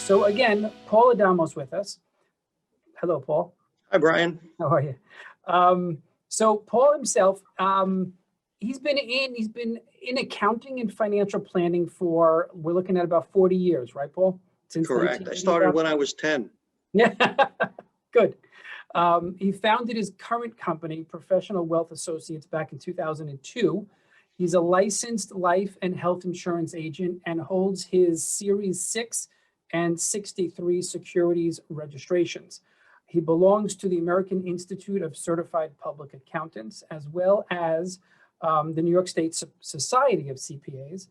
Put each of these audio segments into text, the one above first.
So again, Paul Adamo's with us. Hello, Paul. Hi, Brian. How are you? So Paul himself, he's been in accounting and financial planning for, we're looking at about 40 years, right, Paul? Since Correct. I started when I was 10. Yeah, good. He founded his current company, Professional Wealth Associates, back in 2002. He's a licensed life and health insurance agent and holds his Series 6 and 63 securities registrations. He belongs to the American Institute of Certified Public Accountants, as well as the New York State Society of CPAs.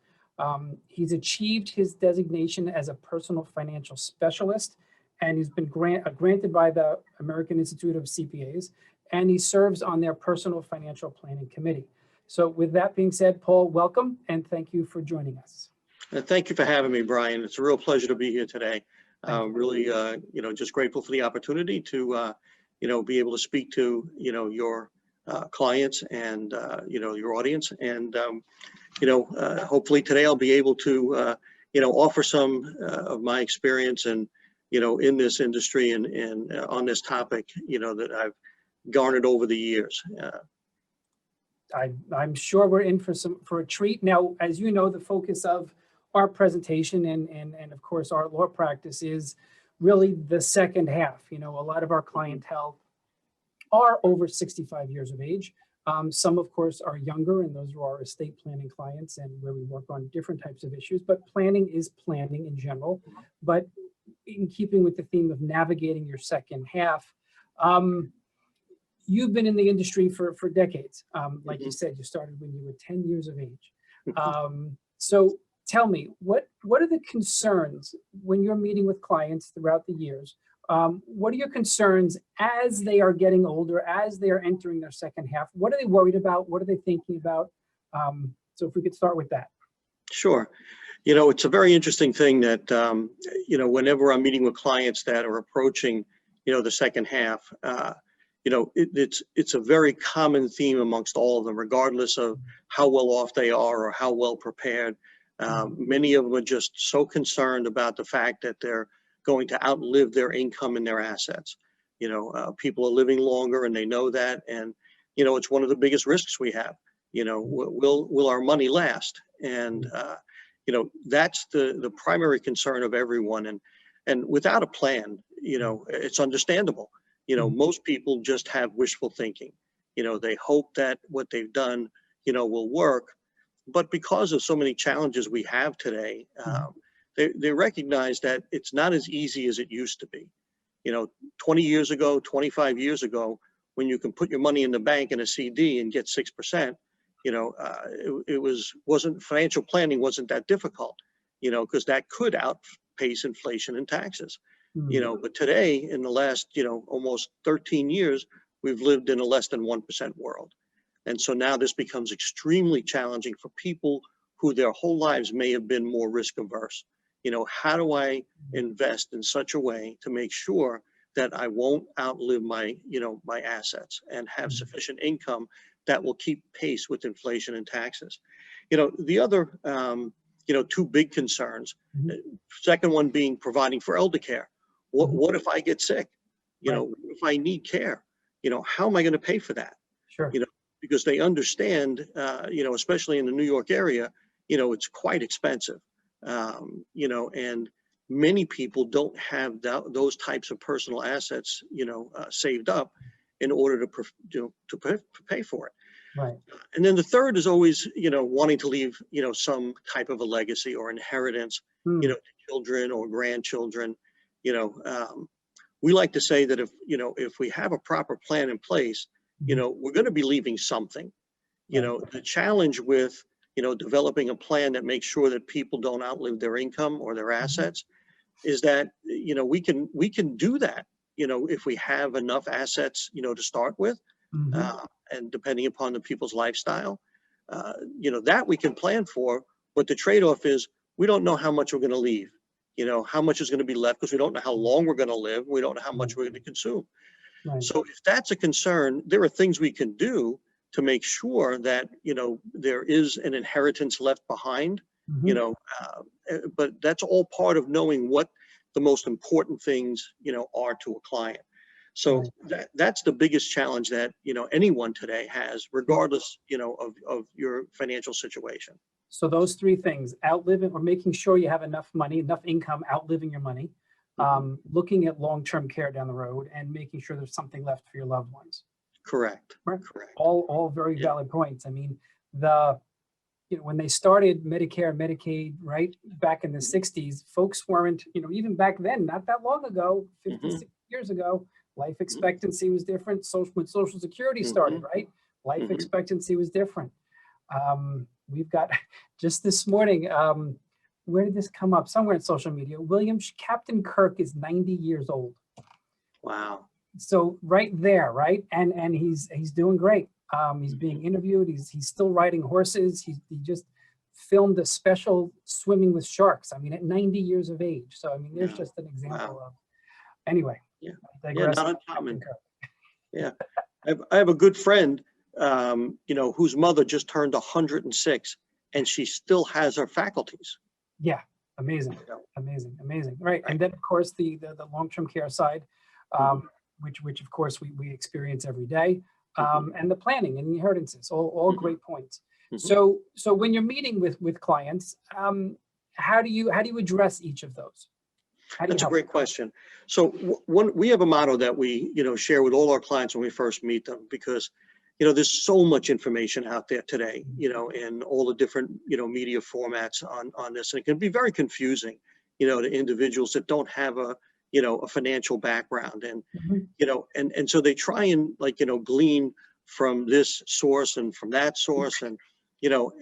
He's achieved his designation as a personal financial specialist, and he's been granted by the American Institute of CPAs, and he serves on their personal financial planning committee. So with that being said, Paul, welcome, and thank you for joining us. Thank you for having me, Brian. It's a real pleasure to be here today. Really, just grateful for the opportunity to, be able to speak to, your clients and, your audience. And, hopefully today I'll be able to, offer some of my experience and, in this industry and on this topic, that I've garnered over the years. I'm sure we're in for a treat. Now, as you know, the focus of our presentation and of course our law practice is really the second half. A lot of our clientele are over 65 years of age. Some, of course, are younger, and those are our estate planning clients and where we work on different types of issues. But planning is planning in general. But in keeping with the theme of navigating your second half, you've been in the industry for decades. Like you said, you started when you were 10 years of age. So tell me, what are the concerns when you're meeting with clients throughout the years? What are your concerns as they are getting older, as they are entering their second half? What are they worried about? What are they thinking about? So if we could start with that. Sure. It's a very interesting thing that, whenever I'm meeting with clients that are approaching, the second half, it's a very common theme amongst all of them, regardless of how well off they are or how well prepared. Many of them are just so concerned about the fact that they're going to outlive their income and their assets. People are living longer and they know that. And, it's one of the biggest risks we have. Will our money last? And, that's the primary concern of everyone. And without a plan, it's understandable. Most people just have wishful thinking. They hope that what they've done, will work. But because of so many challenges we have today, they recognize that it's not as easy as it used to be. 20 years ago, 25 years ago, when you can put your money in the bank in a CD and get 6%, financial planning wasn't that difficult, because that could outpace inflation and taxes. But today, in the last, almost 13 years, we've lived in a less than 1% world. And so now this becomes extremely challenging for people who their whole lives may have been more risk averse. How do I invest in such a way to make sure that I won't outlive my assets and have sufficient income that will keep pace with inflation and taxes? The other, two big concerns, second one being providing for elder care. What if I get sick? What if I need care? How am I going to pay for that? Sure. Because they understand, especially in the New York area, it's quite expensive. And many people don't have those types of personal assets, saved up in order to pay for it. Right. And then the third is always, wanting to leave, some type of a legacy or inheritance, to children or grandchildren. We like to say that if we have a proper plan in place, we're going to be leaving something. The challenge with, developing a plan that makes sure that people don't outlive their income or their assets is that, we can do that, if we have enough assets, to start with, and depending upon the people's lifestyle, that we can plan for. But the trade-off is we don't know how much we're going to leave, how much is going to be left, because we don't know how long we're going to live. We don't know how much we're going to consume. Right. So if that's a concern, there are things we can do to make sure that, there is an inheritance left behind, but that's all part of knowing what the most important things, are to a client. So that's the biggest challenge that, anyone today has, regardless, of your financial situation. So those three things: outliving, or making sure you have enough money, enough income, outliving your money, looking at long-term care down the road, and making sure there's something left for your loved ones. Correct. Right. Correct. All very valid points. I mean, when they started Medicare, Medicaid, right, back in the 60s, folks weren't, even back then, not that long ago, 50, 60 years ago, life expectancy was different. When Social Security started, right, life expectancy was different. We've got, just this morning, where did this come up? Somewhere in social media. Captain Kirk is 90 years old. Wow. So right there, right, and he's doing great. He's being interviewed. He's still riding horses. He just filmed a special swimming with sharks. I mean, at 90 years of age. So I mean, there's just an example of. Anyway. Yeah. Not uncommon. Yeah. I have a good friend, whose mother just turned 106, and she still has her faculties. Yeah. Amazing. Amazing. Right. And then of course the long-term care side, which of course we experience every day. And the planning and inheritances, all great points. So when you're meeting with clients, how do you address each of those? That's a great question. So we have a motto that we, share with all our clients when we first meet them, because, there's so much information out there today, in all the different, media formats on this, and it can be very confusing, to individuals that don't have a financial background, and, and so they try and glean from this source and from that source, and,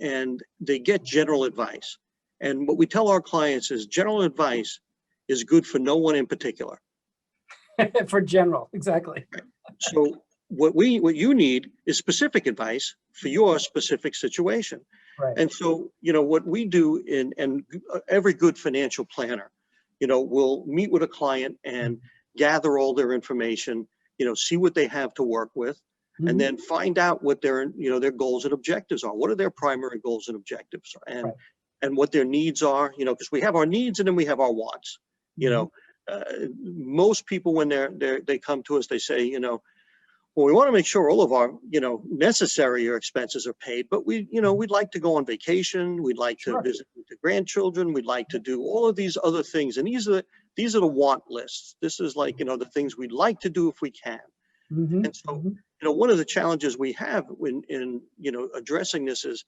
and they get general advice. And what we tell our clients is general advice is good for no one in particular. For general, exactly. Right. So what you need is specific advice for your specific situation. Right. And so, what we do and every good financial planner, will meet with a client and gather all their information, see what they have to work with, and then find out what their goals and objectives are. What are their primary goals and objectives, and what their needs are, because we have our needs and then we have our wants. Most people, when they come to us, they say, well, we want to make sure all of our, necessary expenses are paid, but we'd like to go on vacation. We'd like to visit with the grandchildren. We'd like to do all of these other things. And these are the want lists. This is like, the things we'd like to do if we can. And so, one of the challenges we have in addressing this is,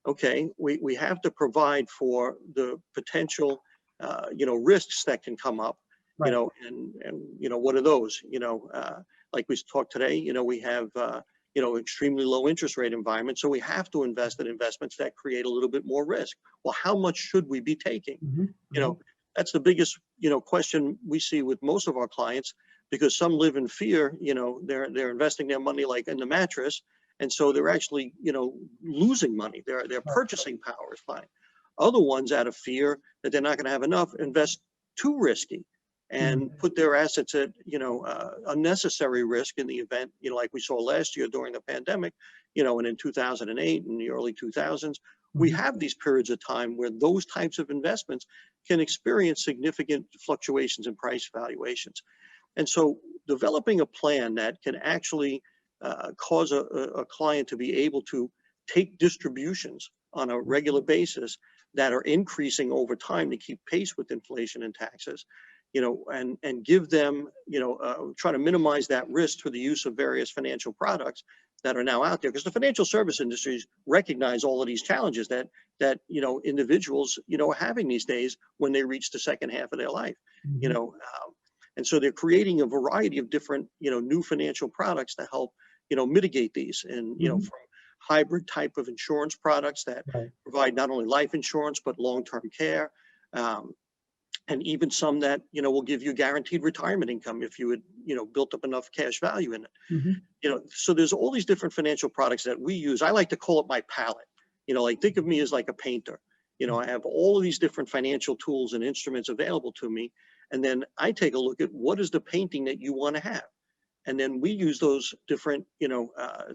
okay, we have to provide for the potential, risks that can come up, and what are those, like we talked today, we have, extremely low interest rate environment. So we have to invest in investments that create a little bit more risk. Well, how much should we be taking? That's the biggest, question we see with most of our clients, because some live in fear, they're investing their money like in the mattress. And so they're actually, losing money. Their purchasing power is fine. Other ones, out of fear that they're not going to have enough, invest too risky and put their assets at, unnecessary risk in the event, like we saw last year during the pandemic, and in 2008 and the early 2000s, we have these periods of time where those types of investments can experience significant fluctuations in price valuations. And so developing a plan that can actually cause a client to be able to take distributions on a regular basis that are increasing over time to keep pace with inflation and taxes, and give them, try to minimize that risk through the use of various financial products that are now out there, because the financial service industries recognize all of these challenges that individuals, are having these days when they reach the second half of their life, and so they're creating a variety of different, new financial products to help, mitigate these, and, from hybrid type of insurance products that provide not only life insurance, but long-term care, and even some that, will give you guaranteed retirement income if you had, built up enough cash value in it. So there's all these different financial products that we use. I like to call it my palette. Like, think of me as like a painter. I have all of these different financial tools and instruments available to me. And then I take a look at what is the painting that you want to have. And then we use those different,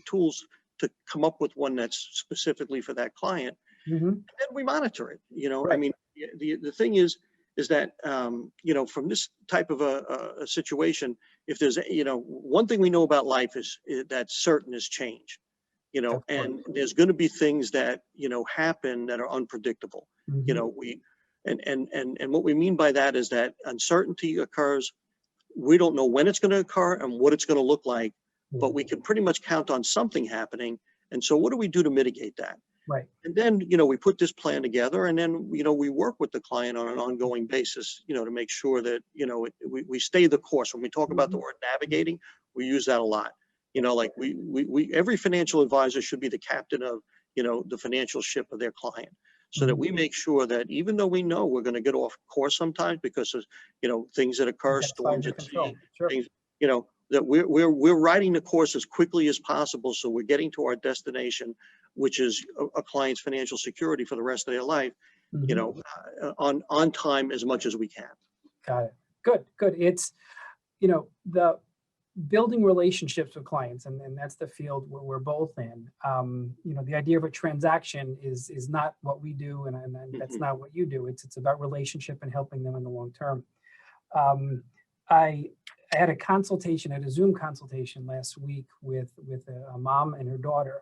tools to come up with one that's specifically for that client. And then we monitor it. I mean, the thing is, is that, from this type of a situation, if there's, one thing we know about life is that certain is change, Of and course. there's going to be things that, happen that are unpredictable. Mhm. And what we mean by that is that uncertainty occurs. We don't know when it's going to occur and what it's going to look like, Yeah. but we can pretty much count on something happening. And so what do we do to mitigate that? Right. And then, we put this plan together, and then, we work with the client on an ongoing basis, to make sure that, we stay the course. When we talk about the Mhm. word navigating, we use that a lot. Like every financial advisor should be the captain of, the financial ship of their client, so that Mhm. we make sure that even though we know we're going to get off course sometimes because of, things that occur, That's outside storms your at sea, control. Sure. things, that we're riding the course as quickly as possible. So we're getting to our destination, which is a client's financial security for the rest of their life, Mhm. on time as much as we can. Got it. Good, good. It's, the building relationships with clients, and that's the field where we're both in. The idea of a transaction is not what we do, and that's Mhm. not what you do. It's about relationship and helping them in the long term. Um, I I had a Zoom consultation last week with a mom and her daughter.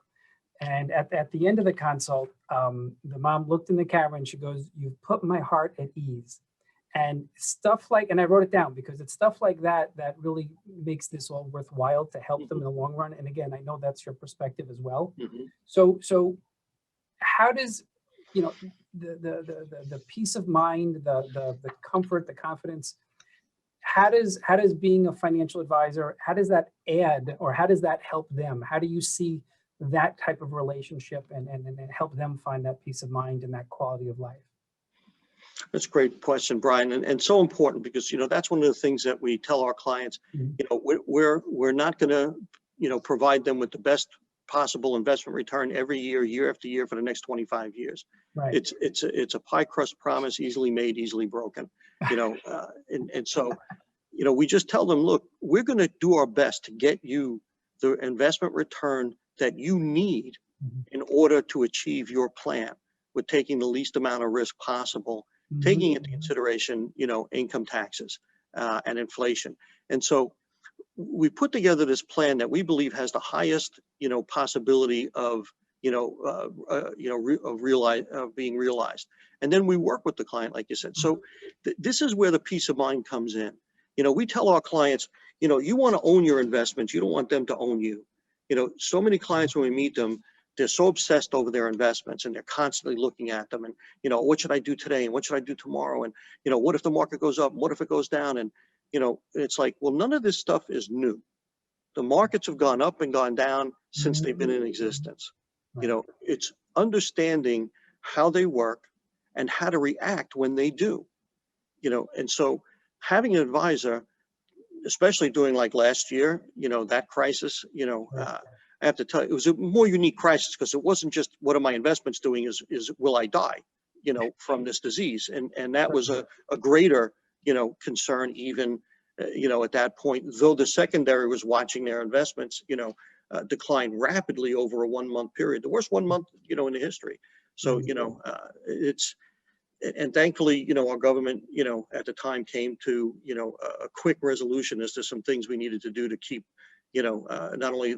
And at the end of the consult, the mom looked in the camera and she goes, "You've put my heart at ease." And stuff like, and I wrote it down because it's stuff like that that really makes this all worthwhile to help them Mhm. in the long run. And again, I know that's your perspective as well. Mhm. So how does, you know, the peace of mind, the comfort, the confidence, how does being a financial advisor, how does that add, or how does that help them? How do you see that type of relationship and help them find that peace of mind and that quality of life? That's a great question, Brian, and so important because that's one of the things that we tell our clients. Mhm. We're not going to provide them with the best possible investment return every year after year for the next 25 years. Right. It's a pie crust promise, easily made, easily broken. And so we just tell them, look, we're going to do our best to get you the investment return that you need Mhm. in order to achieve your plan with taking the least amount of risk possible, Mhm. taking into consideration, income taxes and inflation. And so we put together this plan that we believe has the highest, possibility of, of being realized. And then we work with the client, like you said. So this is where the peace of mind comes in. We tell our clients, you want to own your investments. You don't want them to own you. So many clients, when we meet them, they're so obsessed over their investments and they're constantly looking at them and, what should I do today? And what should I do tomorrow? And, what if the market goes up? And what if it goes down? And, it's like, well, none of this stuff is new. The markets have gone up and gone down since they've been in existence. Right. It's understanding how they work and how to react when they do, and so having an advisor, especially during like last year, that crisis, Right. I have to tell you, it was a more unique crisis because it wasn't just what are my investments doing is will I die, from this disease? And that was a greater, concern even, at that point, though the secondary was watching their investments, decline rapidly over a 1 month period, the worst 1 month, in the history. So, Mhm. it's, and thankfully, our government, at the time came to, a quick resolution as to some things we needed to do to keep, not only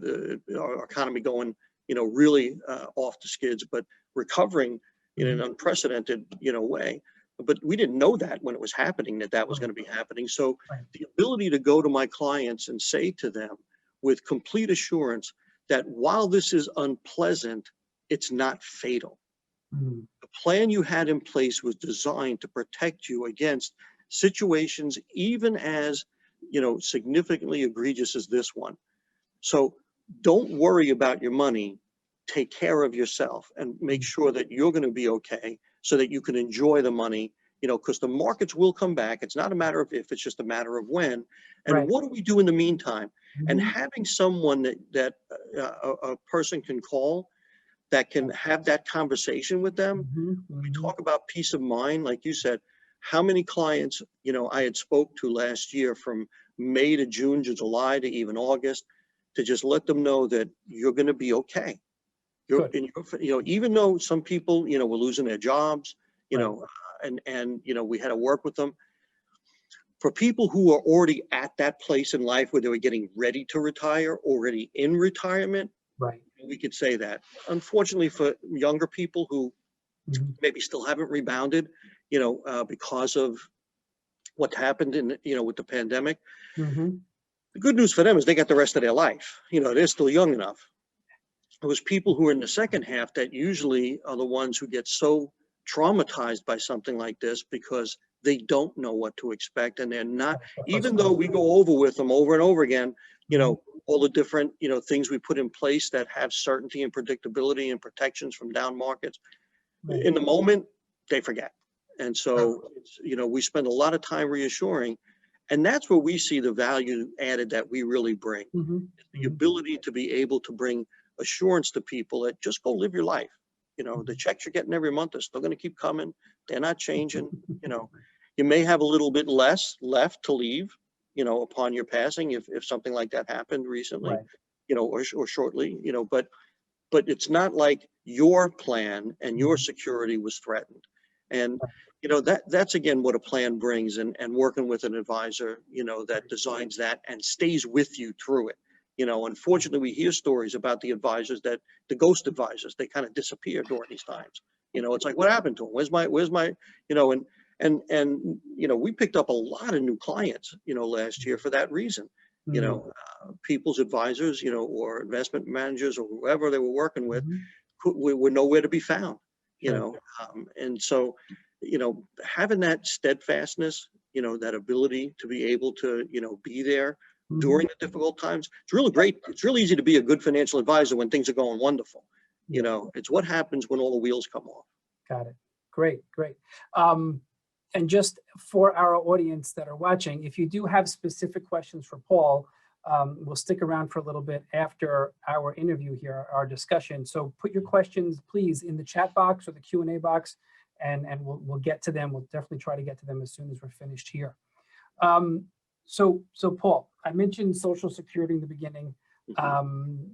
our economy going, really off the skids, but recovering in an Mhm. unprecedented, way. But we didn't know that when it was happening, that was Right. going to be happening. So Right. the ability to go to my clients and say to them with complete assurance that while this is unpleasant, it's not fatal. Mhm. The plan you had in place was designed to protect you against situations even as, significantly egregious as this one. So don't worry about your money. Take care of yourself and make Mhm. sure that you're going to be okay so that you can enjoy the money, because the markets will come back. It's not a matter of if, it's just a matter of when. And Right. what do we do in the meantime? And Mhm. having someone that a person can call that can have that conversation with them. Mhm. We Mhm. talk about peace of mind, like you said, how many clients, I had spoke to last year from May to June to July to even August, to just let them know that you're going to be okay. You're Good. in your, even though some people, were losing their jobs, Right. and we had to work with them. For people who are already at that place in life where they were getting ready to retire, already in retirement, Right. we could say that. Unfortunately, for younger people who Mhm. maybe still haven't rebounded, because of what happened with the pandemic. Mhm. The good news for them is they got the rest of their life. They're still young enough. It was people who are in the second half that usually are the ones who get so traumatized by something like this because they don't know what to expect, and they're not, The first even though we go over with them over and over again, Mhm. all the different, things we put in place that have certainty and predictability and protections from down markets. Right. In the moment, they forget. And so, we spend a lot of time reassuring, and that's where we see the value added that we really bring. Mhm. The Mhm. ability to be able to bring assurance to people that just go live your life. The checks you're getting every month are still going to keep coming. They're not changing. You may have a little bit less left to leave, upon your passing, if something like that happened recently, Right. or shortly, but it's not like your plan and your Mhm. security was threatened. And that's again what a plan brings, and working with an advisor, that designs that and stays with you through it. Unfortunately, we hear stories about the advisors, that the ghost advisors, they kind of disappear during these times. It's like, what happened to them? Where's my, we picked up a lot of new clients, last year for that reason. Mhm. People's advisors, or investment managers or whoever they were working with, Mhm. were nowhere to be found, Sure. and so, having that steadfastness, that ability to be able to, be there Mhm. during the difficult times, it's really great. It's really easy to be a good financial advisor when things are going wonderful. Yeah. It's what happens when all the wheels come off. Got it. Great, great. Um, and just for our audience that are watching, if you do have specific questions for Paul, we'll stick around for a little bit after our interview here, our discussion. So put your questions, please, in the chat box or the Q&A box, and we'll get to them. We'll definitely try to get to them as soon as we're finished here. So Paul, I mentioned Social Security in the beginning. Mhm,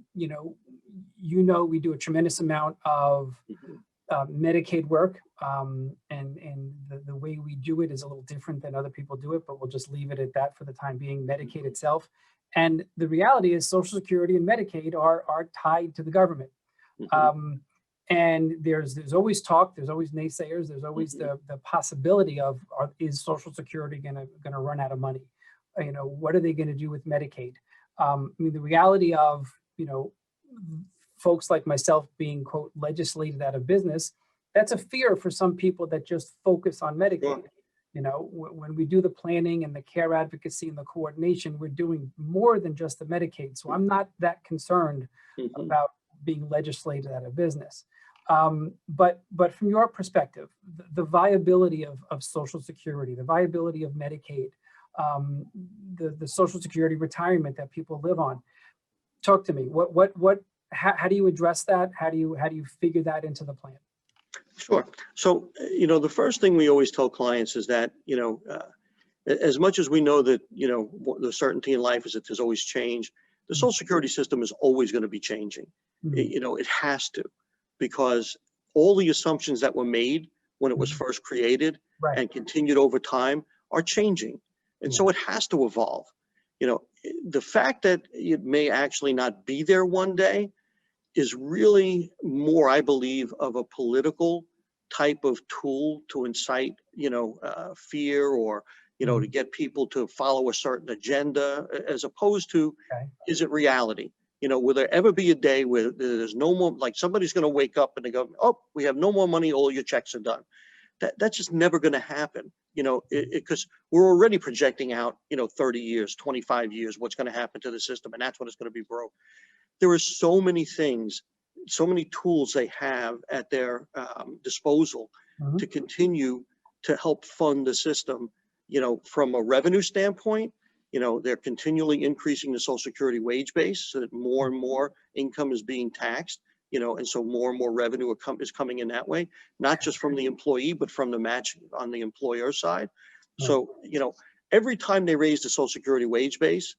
We do a tremendous amount of mhm, Medicaid work, and the way we do it is a little different than other people do it, but we'll just leave it at that for the time being. Medicaid itself, and the reality is Social Security and Medicaid are tied to the government. mhm, Um, and there's always talk, there's always naysayers, there's always mhm. the possibility of, is Social Security gonna run out of money? What are they gonna do with Medicaid? I mean, the reality of, folks like myself being, quote, legislated out of business, that's a fear for some people that just focus on Sure. Medicaid. When we do the planning and the care advocacy and the coordination, we're doing more than just the Medicaid. So I'm not that concerned Mhm. about being legislated out of business. But from your perspective, the viability of Social Security, the viability of Medicaid, um, the Social Security retirement that people live on. Talk to me. How do you address that? How do you figure that into the plan? Sure. So, the first thing we always tell clients is that, as much as we know that, the certainty in life is that there's always change, the Mm, Social Security system is always going to be changing. mm, It has to, because all the assumptions that were made when it was mm. first created Right. and continued over time are changing. And Yeah. so it has to evolve. The fact that it may actually not be there one day is really more, I believe, of a political type of tool to incite, fear, or, to Mhm. get people to follow a certain agenda, as opposed to, Okay. is it reality? Will there ever be a day where there's no more, like somebody's going to wake up and they go, oh, we have no more money, all your checks are done. That's just never going to happen, because we're already projecting out, 30 years, 25 years, what's going to happen to the system, and that's when it's going to be broke. There are so many things, so many tools they have at their disposal to Mhm. continue to help fund the system. From a revenue standpoint, they're continually increasing the Social Security wage base so that more and more income is being taxed. And so more and more revenue is coming in that way, not just from the employee, but from the match on the employer side. Right. So, every time they raise the Social Security wage base,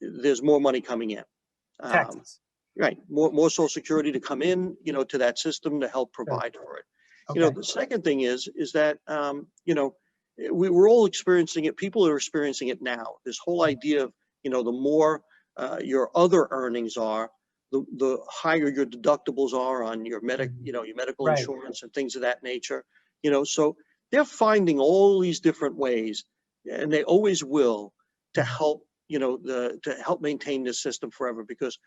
there's more money coming in. Um, Taxes. right, more Social Security to come in, to that system to help Sure. provide for it. Okay. The second thing is that, we're all experiencing it. People are experiencing it now. This whole idea of, the more your other earnings are, the higher your deductibles are on your your medical Right. insurance and things of that nature. So they're finding all these different ways, and they always will, to help, to help maintain this system forever. Because,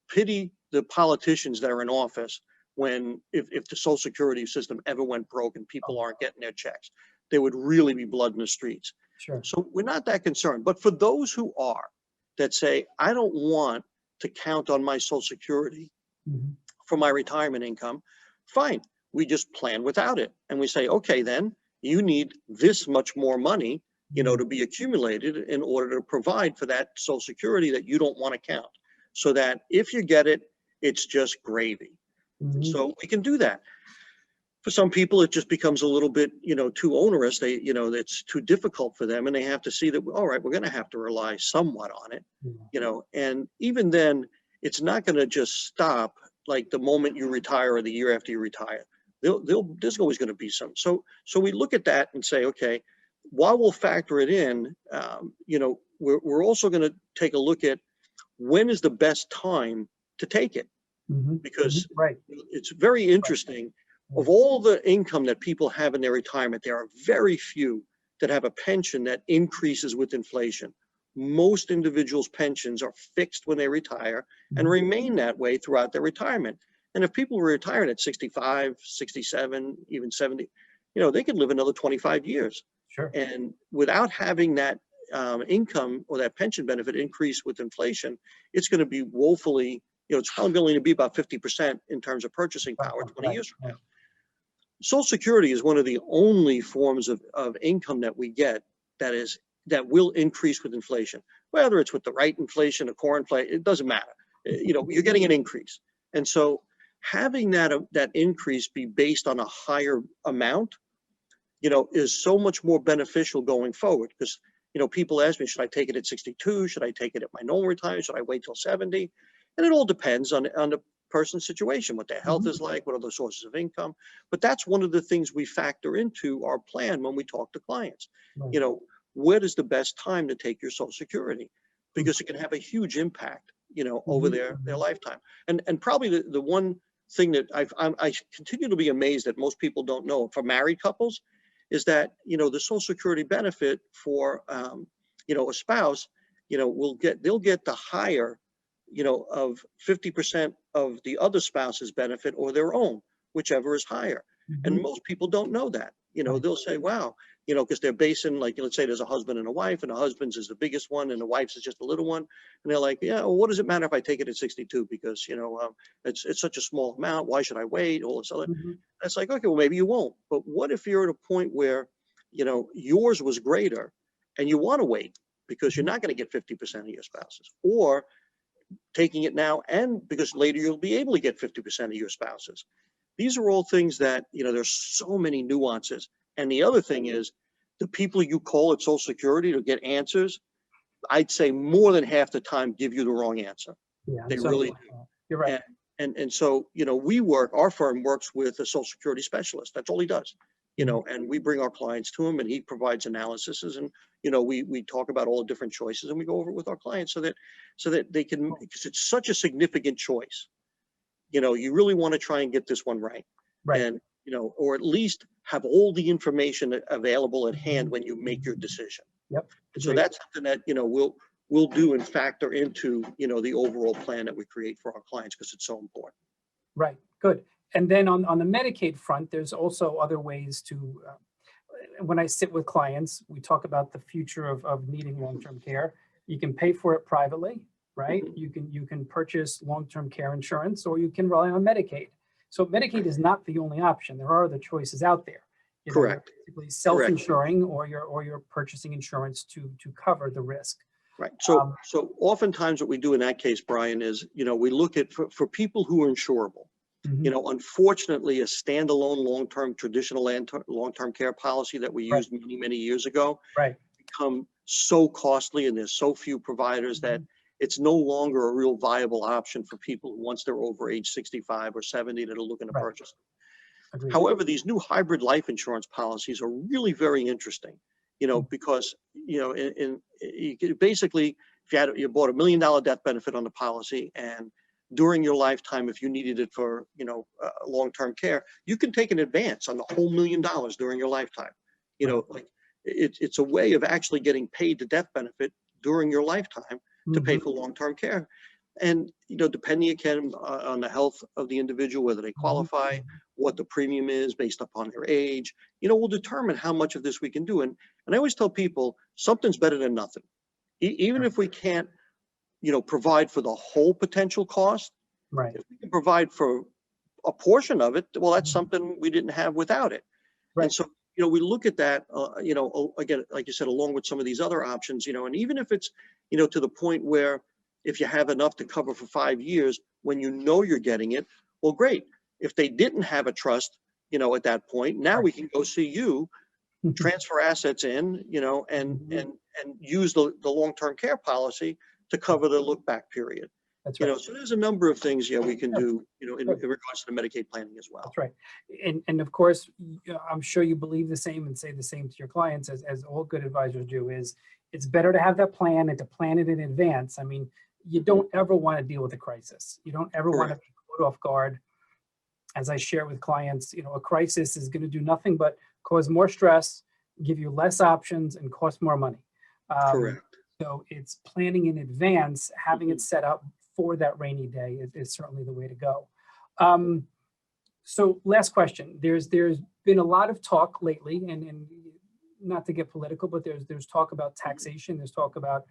pity the politicians that are in office when, if the Social Security system ever went broke and people aren't getting their checks, there would really be blood in the streets. Sure. So we're not that concerned. But for those who are, that say, I don't want to count on my Social Security for my retirement income, fine. We just plan without it. And we say, okay, then you need this much more money, to be accumulated in order to provide for that Social Security that you don't want to count. So that if you get it, it's just gravy. So we can do that. For some people, it just becomes a little bit, too onerous. It's too difficult for them, and they have to see that, all right, we're going to have to rely somewhat on it, and even then, it's not going to just stop like the moment you retire or the year after you retire. There's always going to be some. So we look at that and say, okay, while we'll factor it in, we're also going to take a look at when is the best time to take it, because it's very interesting. Of all the income that people have in their retirement, there are very few that have a pension that increases with inflation. Most individuals' pensions are fixed when they retire and remain that way throughout their retirement. And if people were retiring at 65, 67, even 70, they could live another 25 years. Sure. And without having that income or that pension benefit increase with inflation, it's going to be woefully, it's probably going to be about 50% in terms of purchasing power 20 years from now. Social Security is one of the only forms of income that we get that will increase with inflation. Whether it's with the right inflation or core inflation, it doesn't matter. You're getting an increase. And so having that increase be based on a higher amount, is so much more beneficial going forward. Because, people ask me, should I take it at 62? Should I take it at my normal retirement? Should I wait till 70? And it all depends on the person's situation, what their health is like, what are the sources of income. But that's one of the things we factor into our plan when we talk to clients. What is the best time to take your Social Security? Because it can have a huge impact, over their lifetime. And probably the one thing that I continue to be amazed that most people don't know for married couples is that, the Social Security benefit for, a spouse, they'll get the higher, of 50% of the other spouse's benefit or their own, whichever is higher. And most people don't know that. They'll say, wow, because they're basing, like, let's say there's a husband and a wife, and the husband's is the biggest one and the wife's is just a little one. And they're like, yeah, well, what does it matter if I take it at 62? Because, it's such a small amount. Why should I wait? All this other. It's like, okay, well, maybe you won't. But what if you're at a point where, yours was greater and you want to wait because you're not going to get 50% of your spouses, or taking it now and because later you'll be able to get 50% of your spouses. These are all things that, there's so many nuances. And the other thing is the people you call at Social Security to get answers, I'd say more than half the time give you the wrong answer. Yeah, they really do. You're right. And so, our firm works with a Social Security specialist. That's all he does, and we bring our clients to him and he provides analyses, and, we talk about all the different choices and we go over it with our clients so that they can, because it's such a significant choice. You really want to try and get this one right. And, or at least have all the information available at hand when you make your decision. Yep. So that's something that, we'll do and factor into, the overall plan that we create for our clients, because it's so important. Right. Good. And then on the Medicaid front, there's also other ways to, when I sit with clients, we talk about the future of needing long-term care. You can pay for it privately, right? You can purchase long-term care insurance, or you can rely on Medicaid. So Medicaid is not the only option. There are other choices out there. Correct. Basically self-insuring, or you're purchasing insurance to cover the risk. Right. So oftentimes what we do in that case, Brian, is, we look at for people who are insurable. Unfortunately, a standalone long-term traditional long-term care policy that we used many, many years ago become so costly, and there's so few providers that it's no longer a real viable option for people once they're over age 65 or 70 that are looking to purchase. Agreed. However, these new hybrid life insurance policies are really very interesting, because, you could basically, if you bought $1 million death benefit on the policy, and during your lifetime, if you needed it for, long-term care, you can take an advance on the whole $1 million during your lifetime. Like it's a way of actually getting paid the death benefit during your lifetime to pay for long-term care. And, depending again on the health of the individual, whether they qualify, what the premium is based upon their age, will determine how much of this we can do. And I always tell people something's better than nothing. Even if we can't, provide for the whole potential cost, Right. if we can provide for a portion of it, well, that's something we didn't have without it. Right. And so, we look at that, again, like you said, along with some of these other options, and even if it's, to the point where if you have enough to cover for 5 years, when you're getting it, well, great. If they didn't have a trust, at that point, now we can go see you, transfer assets in, and use the long-term care policy to cover the look back period. That's right. So there's a number of things, we can do, in regards to the Medicaid planning as well. That's right. And of course, I'm sure you believe the same and say the same to your clients, as all good advisors do, is it's better to have that plan and to plan it in advance. I mean, you don't ever want to deal with a crisis. You don't ever want to be caught off guard. As I share with clients, a crisis is going to do nothing but cause more stress, give you less options, and cost more money. Correct. So it's planning in advance, having it set up for that rainy day is certainly the way to go. So last question. There's been a lot of talk lately, and not to get political, but there's talk about taxation. There's talk about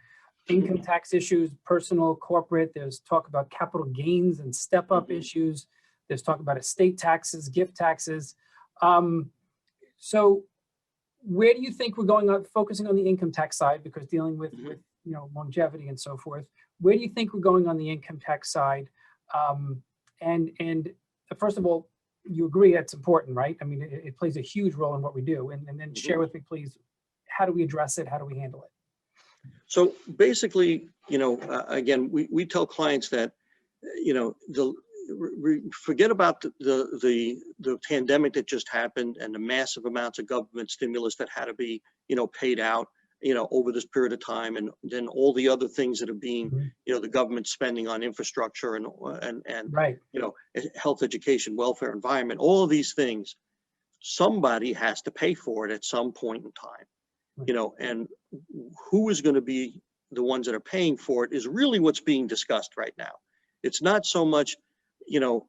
income tax issues, personal, corporate. There's talk about capital gains and step-up issues. There's talk about estate taxes, gift taxes. So where do you think we're going on, focusing on the income tax side, because dealing with longevity and so forth? Where do you think we're going on the income tax side? And first of all, you agree that's important, right? I mean, it plays a huge role in what we do. And then share with me, please, how do we address it? How do we handle it? So basically, again, we tell clients that, forget about the pandemic that just happened and the massive amounts of government stimulus that had to be, paid out, over this period of time, and then all the other things that are being, the government spending on infrastructure and right, health, education, welfare, environment, all of these things, somebody has to pay for it at some point in time, and who is going to be the ones that are paying for it is really what's being discussed right now. It's not so much, are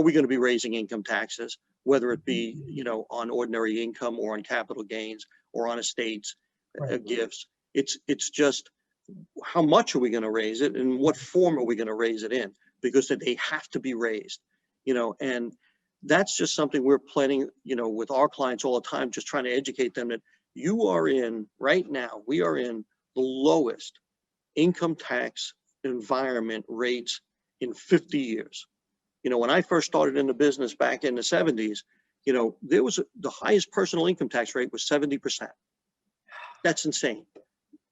we going to be raising income taxes, whether it be, on ordinary income or on capital gains or on estates, gifts. It's just how much are we going to raise it and what form are we going to raise it in, because they have to be raised, and that's just something we're planning, with our clients all the time, just trying to educate them that right now, we are in the lowest income tax environment rates in 50 years. When I first started in the business back in the 70s, there was the highest personal income tax rate was 70%. That's insane.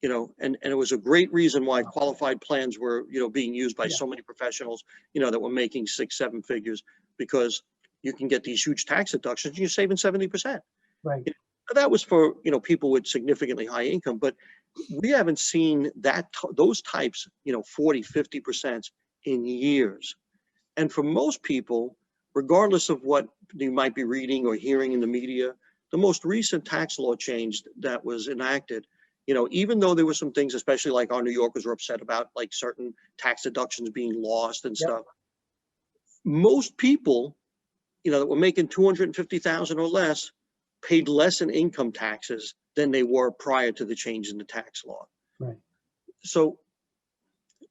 And it was a great reason why qualified plans were, being used by so many professionals, that were making 6-7 figures, because you can get these huge tax deductions and you're saving 70%. Right. That was for, people with significantly high income, but we haven't seen those types, 40, 50% in years. And for most people, regardless of what you might be reading or hearing in the media, the most recent tax law change that was enacted, even though there were some things, especially like our New Yorkers were upset about, like certain tax deductions being lost and stuff. Most people, that were making $250,000 or less, paid less in income taxes than they were prior to the change in the tax law. Right. So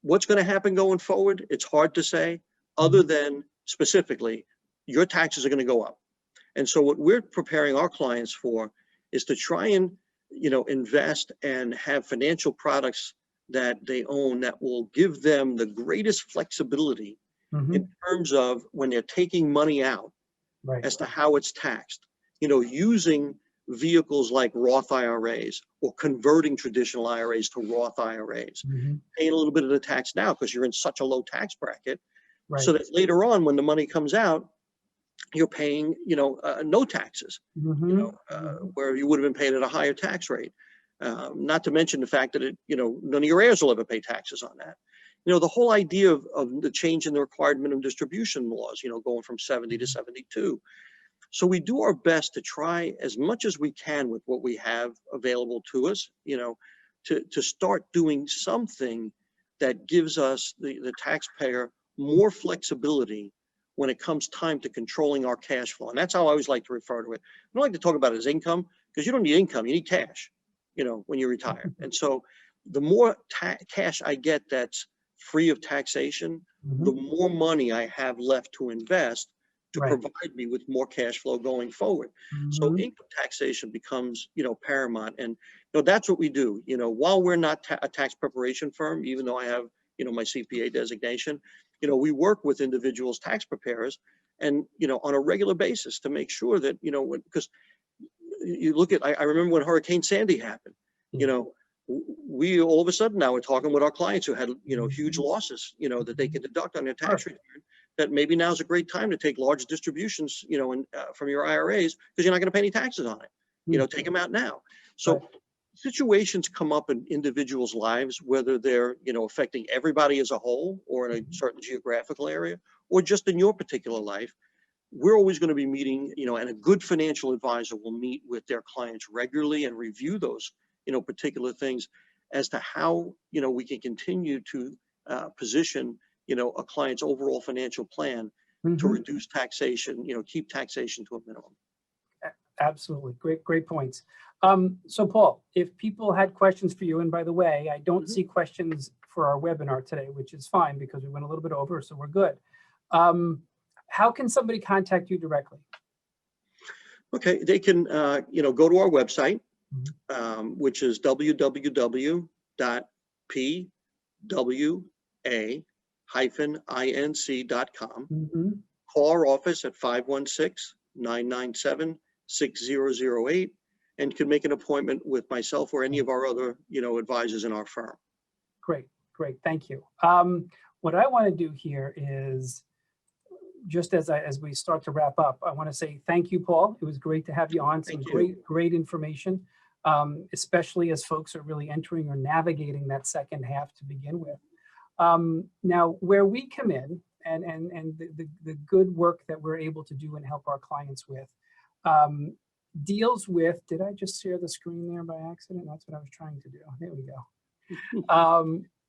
what's going to happen going forward? It's hard to say, other than specifically, your taxes are going to go up. And so what we're preparing our clients for is to try and, invest and have financial products that they own that will give them the greatest flexibility in terms of when they're taking money out, as to how it's taxed, using vehicles like Roth IRAs or converting traditional IRAs to Roth IRAs, paying a little bit of the tax now because you're in such a low tax bracket, so that later on when the money comes out, you're paying, no taxes, where you would have been paid at a higher tax rate. Not to mention the fact that none of your heirs will ever pay taxes on that. The whole idea of the change in the required minimum distribution laws, going from 70 to 72. So we do our best to try as much as we can with what we have available to us, to start doing something that gives us, the taxpayer, more flexibility when it comes time to controlling our cash flow. And that's how I always like to refer to it. I don't like to talk about it as income, because you don't need income, you need cash, when you retire. And so the more cash I get that's free of taxation, the more money I have left to invest to provide me with more cash flow going forward. So income taxation becomes, paramount. And, that's what we do. While we're not a tax preparation firm, even though I have, my CPA designation, we work with individuals, tax preparers, and, on a regular basis to make sure that, because you look at, I remember when Hurricane Sandy happened, we all of a sudden now we're talking with our clients who had, huge losses, that they can deduct on their tax return, that maybe now's a great time to take large distributions, from your IRAs, because you're not going to pay any taxes on it. Take them out now. So situations come up in individuals' lives, whether they're, affecting everybody as a whole or in a certain geographical area, or just in your particular life. We're always going to be meeting, and a good financial advisor will meet with their clients regularly and review those, particular things as to how, we can continue to position, a client's overall financial plan to reduce taxation, keep taxation to a minimum. Absolutely. Great points. So Paul, if people had questions for you, and by the way, I don't see questions for our webinar today, which is fine because we went a little bit over, so we're good. How can somebody contact you directly? Okay, they can, go to our website, which is www.pwa-inc.com. Call our office at 516-997-6008, and can make an appointment with myself or any of our other, advisors in our firm. Great. Thank you. What I want to do here is, just as we start to wrap up, I want to say thank you, Paul. It was great to have you on. Some great information, especially as folks are really entering or navigating that second half to begin with. Now, where we come in and the good work that we're able to do and help our clients with deals with, did I just share the screen there by accident? That's what I was trying to do. There we go.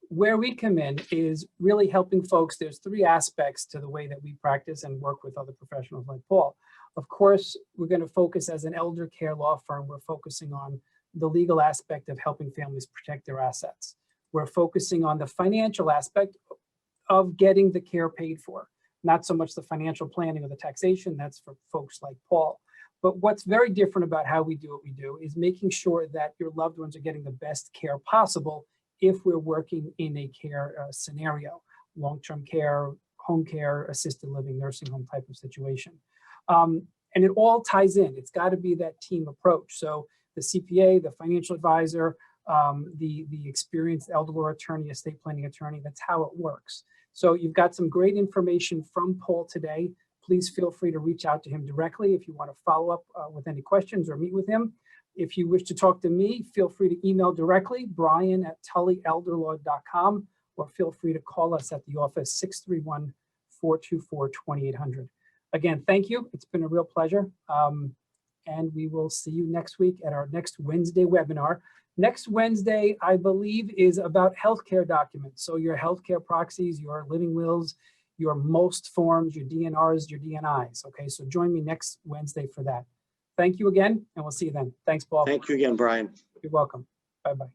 Where we come in is really helping folks. There's three aspects to the way that we practice and work with other professionals like Paul. Of course, we're going to focus as an elder care law firm. We're focusing on the legal aspect of helping families protect their assets. We're focusing on the financial aspect of getting the care paid for, not so much the financial planning or the taxation. That's for folks like Paul. But what's very different about how we do what we do is making sure that your loved ones are getting the best care possible if we're working in a care scenario, long-term care, home care, assisted living, nursing home type of situation. And it all ties in. It's got to be that team approach. So the CPA, the financial advisor, the experienced elder law attorney, estate planning attorney, that's how it works. So you've got some great information from Paul today. Please feel free to reach out to him directly if you want to follow up with any questions or meet with him. If you wish to talk to me, feel free to email directly, brian@tullyelderlaw.com, or feel free to call us at the office, 631-424-2800. Again, thank you. It's been a real pleasure. And we will see you next week at our next Wednesday webinar. Next Wednesday, I believe, is about healthcare documents. So your healthcare proxies, your living wills, your most forms, your DNRs, your DNIs. Okay, so join me next Wednesday for that. Thank you again, and we'll see you then. Thanks, Paul. Thank you again, Brian. You're welcome. Bye-bye.